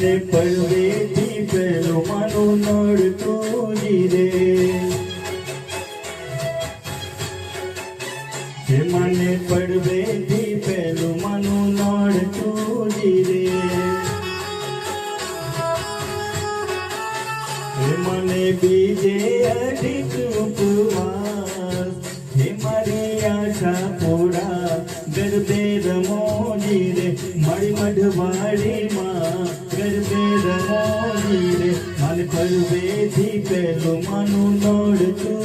મને પડવેથી પેલું માનું નડતું રે મને પડવેથી પેલું માનું નડતું રે મને બીજે અધિક ઉપવાસ હે મારી આશા પૂરા ગરબે રમોજી રે મારી મઢવાડીમાં ગરબે રમોજી રે મને પડવેથી પેલું માનું નડતું